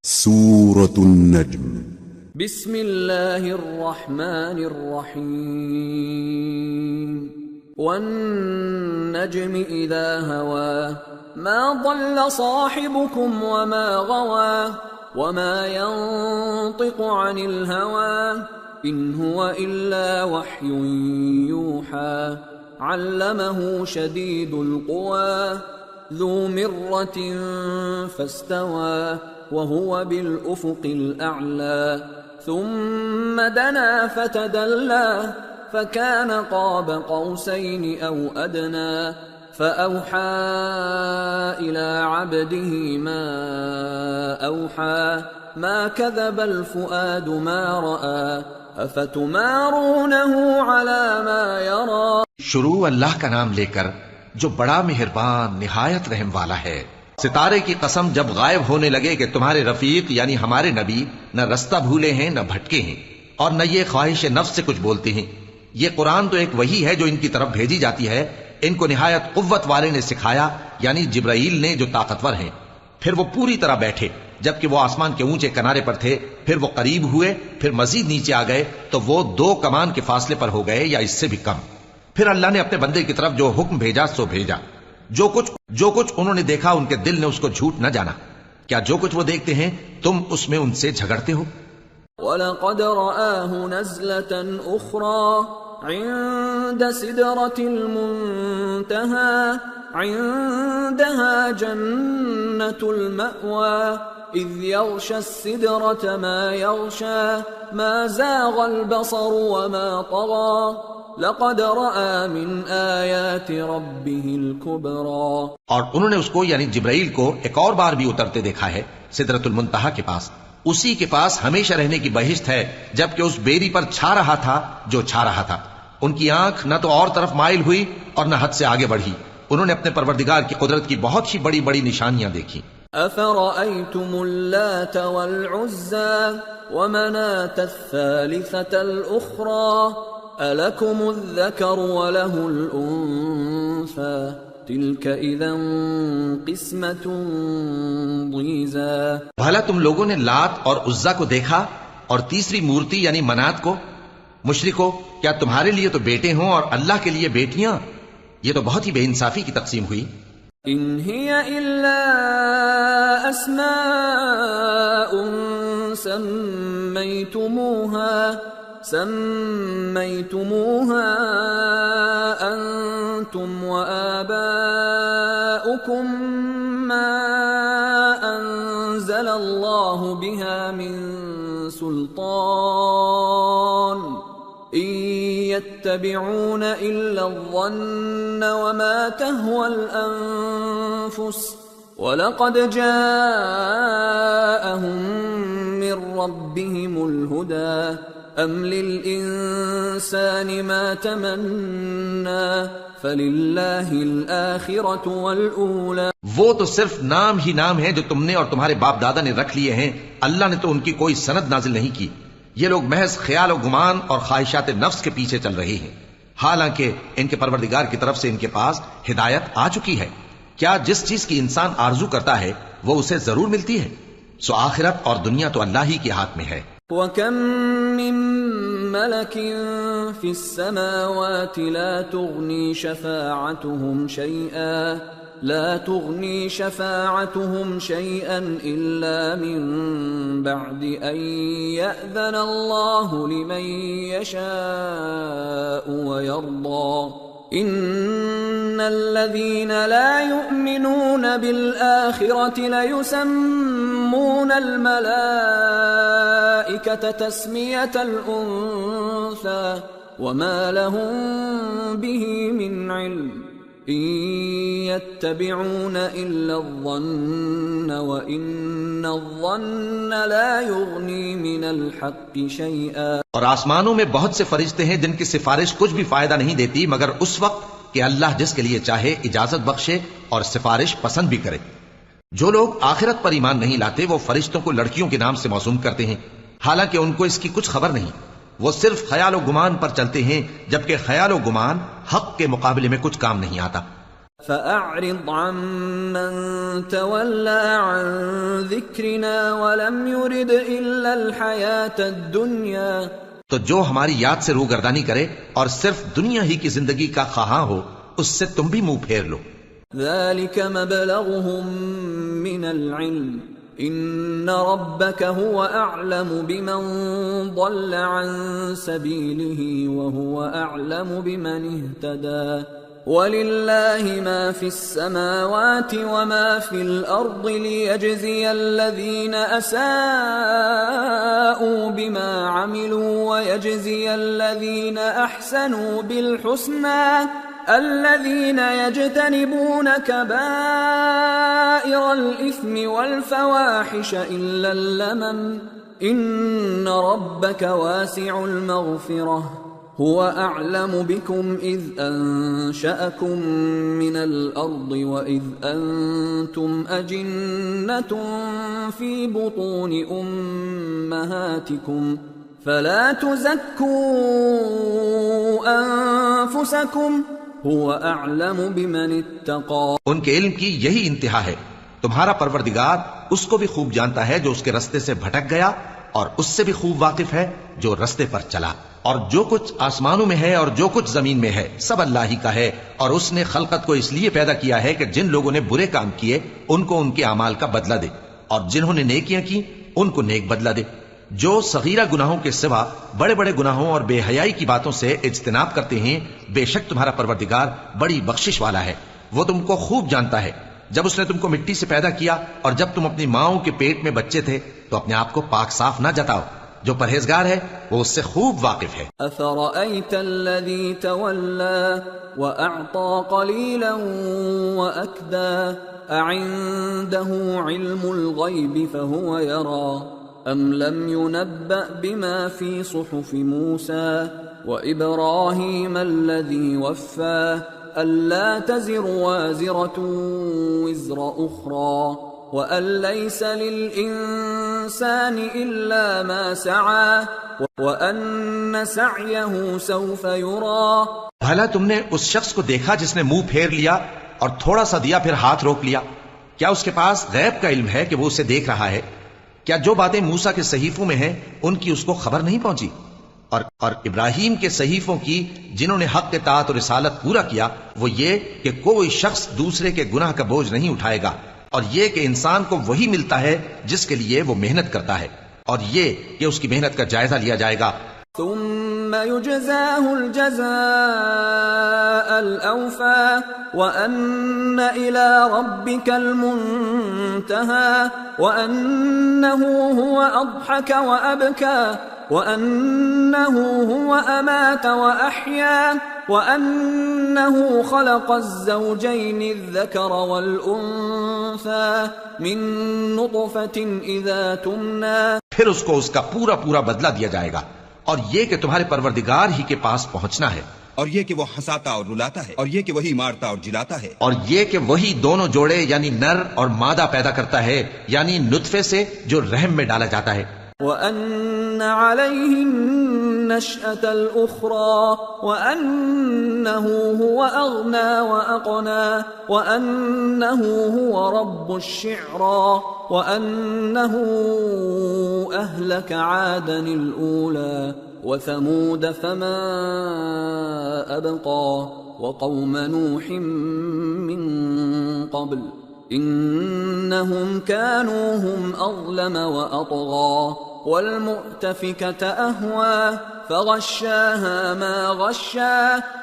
سورة النجم بسم اللہ الرحمن الرحیم والنجم اذا هوى ما ضل صاحبكم وما غوى وما ينطق عن الهوى ان هو الا وحي يوحى علمه شديد القوى ذو مرة فاستوى وهو بالأفق الأعلى ثم دنا فتدلى فكان قاب قوسين أو أدنى فأوحى إلى عبده ما أوحى ما كذب الفؤاد ما رأى أفتمارونه على ما يرى. شروع اللہ کا نام لے کر جو بڑا مہربان نہایت رحم والا ہے. ستارے کی قسم جب غائب ہونے لگے کہ تمہارے رفیق یعنی ہمارے نبی نہ رستہ بھولے ہیں نہ بھٹکے ہیں اور نہ یہ خواہش نفس سے کچھ بولتے ہیں. یہ قرآن تو ایک وحی ہے جو ان کی طرف بھیجی جاتی ہے. ان کو نہایت قوت والے نے سکھایا یعنی جبرائیل نے جو طاقتور ہیں. پھر وہ پوری طرح بیٹھے جبکہ وہ آسمان کے اونچے کنارے پر تھے. پھر وہ قریب ہوئے, پھر مزید نیچے آ گئے تو وہ 2 کمان کے فاصلے پر ہو گئے یا اس سے بھی کم. پھر اللہ نے اپنے بندے کی طرف جو حکم بھیجا سو بھیجا. جو کچھ انہوں نے دیکھا ان کے دل نے اس کو جھوٹ نہ جانا. کیا جو کچھ وہ دیکھتے ہیں تم اس میں ان سے جھگڑتے ہو؟ وَلَقَدْ رَآهُ نَزْلَةً أُخْرَى عِندَ سِدْرَةِ الْمُنْتَهَى عِندَهَا جَنَّةُ الْمَأْوَى إِذْ يَغْشَى السِّدْرَةَ مَا يَغْشَى مَا زَاغَ الْبَصَرُ وَمَا طَغَى لَقَدْ رَآ مِنْ آيَاتِ رَبِّهِ الْكُبْرَى. اور انہوں نے اس کو یعنی جبرائیل کو ایک اور بار بھی اترتے دیکھا ہے سدرۃ المنتہا کے پاس. اسی کے پاس ہمیشہ رہنے کی بہشت ہے جبکہ اس بیری پر چھا رہا تھا جو چھا رہا تھا. ان کی آنکھ نہ تو اور طرف مائل ہوئی اور نہ حد سے آگے بڑھی. انہوں نے اپنے پروردگار کی قدرت کی بہت ہی بڑی بڑی نشانیاں دیکھی. أَفَرَأَيْتُمُ اللَّاتَ وَالْعُزَّى وَمَنَاةَ الثَّالِثَةَ الْأُخْرَى أَلَكُمُ الذَّكَرُ وَلَهُ الْأُنثَى تِلْكَ إِذًا قِسْمَةٌ ضِیزَى. بھلا تم لوگوں نے لات اور عزا کو دیکھا اور تیسری مورتی یعنی منات کو؟ مشرکو, کیا تمہارے لیے تو بیٹے ہوں اور اللہ کے لیے بیٹیاں؟ یہ تو بہت ہی بے انصافی کی تقسیم ہوئی. ان هي الا اسماء سميتموها انتم وآباؤكم ما انزل الله بها من سلطان ان يتبعون الا الظن وما تهوى الانفس وَلَقَدْ جَاءَهُم مِّن رَّبِّهِمُ الْهُدَىٰ أَمْ لِلْإِنسَانِ مَا تَمَنَّىٰ فَلِلَّهِ الْآخِرَةُ وَالْأُولَىٰ. وہ تو صرف نام ہی نام ہیں جو تم نے اور تمہارے باپ دادا نے رکھ لیے ہیں. اللہ نے تو ان کی کوئی سند نازل نہیں کی. یہ لوگ محض خیال و گمان اور خواہشات نفس کے پیچھے چل رہے ہیں, حالانکہ ان کے پروردگار کی طرف سے ان کے پاس ہدایت آ چکی ہے. کیا جس چیز کی انسان آرزو کرتا ہے وہ اسے ضرور ملتی ہے؟ سو آخرت اور دنیا تو اللہ ہی کے ہاتھ میں ہے. وَكَم مِّن مَّلَكٍ فِي السَّمَاوَاتِ لَا تُغْنِي شَفَاعَتُهُمْ شَيْئًا إِلَّا مِن بَعْدِ أَن يَأْذَنَ اللَّهُ لِمَن يَشَاءُ وَيَرْضَىٰ. ان الذين لا يؤمنون بالآخرة ليسمون الملائكة تسمية الأنثى وما لهم به من علم ان يتبعون الا الظن وان الظن لا يغني من الحق شيئا. اور آسمانوں میں بہت سے فرشتے ہیں جن کی سفارش کچھ بھی فائدہ نہیں دیتی مگر اس وقت کہ اللہ جس کے لیے چاہے اجازت بخشے اور سفارش پسند بھی کرے. جو لوگ آخرت پر ایمان نہیں لاتے وہ فرشتوں کو لڑکیوں کے نام سے موسوم کرتے ہیں, حالانکہ ان کو اس کی کچھ خبر نہیں. وہ صرف خیال و گمان پر چلتے ہیں جبکہ خیال و گمان حق کے مقابلے میں کچھ کام نہیں آتا. فأعرض عمن تولى عن ذكرنا ولم يرد إلا الحياة الدنيا. تو جو ہماری یاد سے روگردانی کرے اور صرف دنیا ہی کی زندگی کا خواہاں ہو اس سے تم بھی منہ پھیر لو. ذلك مبلغهم من العلم ان ربك هو اعلم بمن ضل عن سبيله وهو اعلم بمن اهتدى ولله ما في السماوات وما في الارض ليجزي الذين اساءوا بما عملوا ويجزي الذين احسنوا بالحسنى الذين يجتنبون كبائر الإثم والفواحش إلا اللمم إن ربك واسع المغفرة هو أعلم بكم إذ أنشأكم من الأرض وإذ أنتم أجنة في بطون أمهاتكم فلا تزكوا أنفسكم هو اعلم بمن اتقى. ان کے علم کی یہی انتہا ہے. تمہارا پروردگار اس کو بھی خوب جانتا ہے جو اس کے رستے سے بھٹک گیا اور اس سے بھی خوب واقف ہے جو رستے پر چلا. اور جو کچھ آسمانوں میں ہے اور جو کچھ زمین میں ہے سب اللہ ہی کا ہے. اور اس نے خلقت کو اس لیے پیدا کیا ہے کہ جن لوگوں نے برے کام کیے ان کو ان کے اعمال کا بدلہ دے اور جنہوں نے نیکیاں کی ان کو نیک بدلہ دے. جو صغیرہ گناہوں کے سوا بڑے بڑے گناہوں اور بے حیائی کی باتوں سے اجتناب کرتے ہیں بے شک تمہارا پروردگار بڑی بخشش والا ہے. وہ تم کو خوب جانتا ہے. جب اس نے تم کو مٹی سے پیدا کیا اور جب تم اپنی ماؤں کے پیٹ میں بچے تھے تو اپنے آپ کو پاک صاف نہ جتاؤ. جو پرہیزگار ہے وہ اس سے خوب واقف ہے. أَفَرَأَيْتَ الَّذِي تَوَلَّى وَأَعْطَى قَلِيلًا وَأَكْدَى أَعِندَهُ عِلْمُ الْغَيْبِ فَهُوَ يَرَى أَمْ لَمْ يُنَبَّأْ بِمَا فِي صُحُفِ مُوسَى وَإِبْرَاهِيمَ الَّذِي وَفَّى أَلَّا تَزِرُ وَازِرَةٌ وِزْرَ أُخْرَى وَأَن لَّيْسَ لِلْإِنسَانِ إِلَّا مَا سَعَى وَأَنَّ سَعْيَهُ سَوْفَ يُرَى. بھلا تم نے اس شخص کو دیکھا جس نے منہ پھیر لیا اور تھوڑا سا دیا پھر ہاتھ روک لیا؟ کیا اس کے پاس غیب کا علم ہے کہ وہ اسے دیکھ رہا ہے؟ کیا جو باتیں موسیٰ کے صحیفوں میں ہیں ان کی اس کو خبر نہیں پہنچی؟ اور ابراہیم کے صحیفوں کی جنہوں نے حق اطاعت اور رسالت پورا کیا وہ یہ کہ کوئی شخص دوسرے کے گناہ کا بوجھ نہیں اٹھائے گا اور یہ کہ انسان کو وہی ملتا ہے جس کے لیے وہ محنت کرتا ہے اور یہ کہ اس کی محنت کا جائزہ لیا جائے گا. ثم يجزاه الجزاء الأوفى وأن إلى ربك المنتهى وأنه هو أضحك وأبكى وأنه هو أمات وأحيا وأنه خلق الزوجين الذكر والأنثى من نطفة إذا تمنى. پھر اس کو اس کا پورا پورا بدلہ دیا جائے گا اور یہ کہ تمہارے پروردگار ہی کے پاس پہنچنا ہے اور یہ کہ وہ ہنساتا اور رلاتا ہے اور یہ کہ وہی مارتا اور جلاتا ہے اور یہ کہ وہی دونوں جوڑے یعنی نر اور مادہ پیدا کرتا ہے یعنی نطفے سے جو رحم میں ڈالا جاتا ہے. وَأَنَّ عَلَيْهِ النَّشْأَةَ الْأُخْرَى وَأَنَّهُ هُوَ أَغْنَى وَأَقْنَى وَأَنَّهُ هُوَ رَبُّ الشِّعْرَى وَأَنَّهُ أَهْلَكَ عَادًا الْأُولَى وَثَمُودَ فَمَا أَبْقَى وَقَوْمَ نُوحٍ مِّن قَبْلُ إنهم كانوا هم أظلم وأطغى والمؤتفكة أهوى فغشاها ما غشا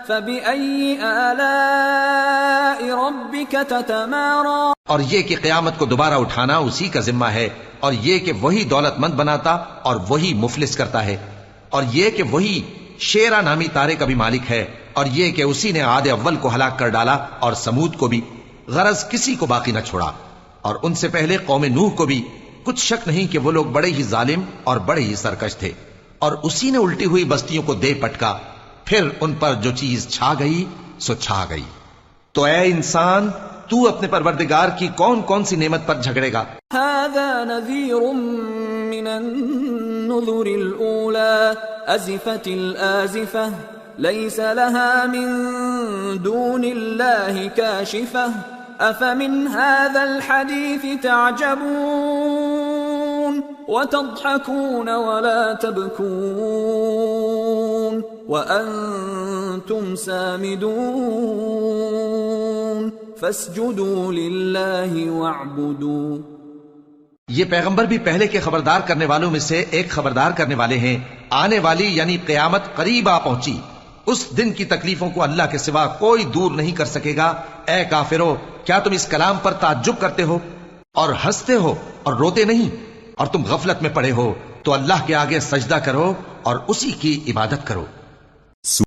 فبأي آلاء ربك تتمارى. اور یہ کہ قیامت کو دوبارہ اٹھانا اسی کا ذمہ ہے اور یہ کہ وہی دولت مند بناتا اور وہی مفلس کرتا ہے اور یہ کہ وہی شیرا نامی تارے کا بھی مالک ہے اور یہ کہ اسی نے عاد اول کو ہلاک کر ڈالا اور سمود کو بھی غرض کسی کو باقی نہ چھوڑا اور ان سے پہلے قوم نوح کو بھی. کچھ شک نہیں کہ وہ لوگ بڑے ہی ظالم اور بڑے ہی سرکش تھے اور اسی نے الٹی ہوئی بستیوں کو دے پٹکا پھر ان پر جو چیز چھا گئی سو چھا گئی. تو اے انسان تو اپنے پروردگار کی کون کون سی نعمت پر جھگڑے گا؟ هذا نذير من النذر الأولى أزفت الآزفة ليس لها من دون الله كاشفة أفمن هذا الحديث تعجبون وتضحكون ولا تبكون وأنتم سامدون فاسجدوا لله واعبدوا. یہ پیغمبر بھی پہلے کے خبردار کرنے والوں میں سے ایک خبردار کرنے والے ہیں. آنے والی یعنی قیامت قریب آ پہنچی. اس دن کی تکلیفوں کو اللہ کے سوا کوئی دور نہیں کر سکے گا. اے کافرو، کیا تم اس کلام پر تعجب کرتے ہو اور ہنستے ہو اور روتے نہیں؟ اور تم غفلت میں پڑے ہو تو اللہ کے آگے سجدہ کرو اور اسی کی عبادت کرو.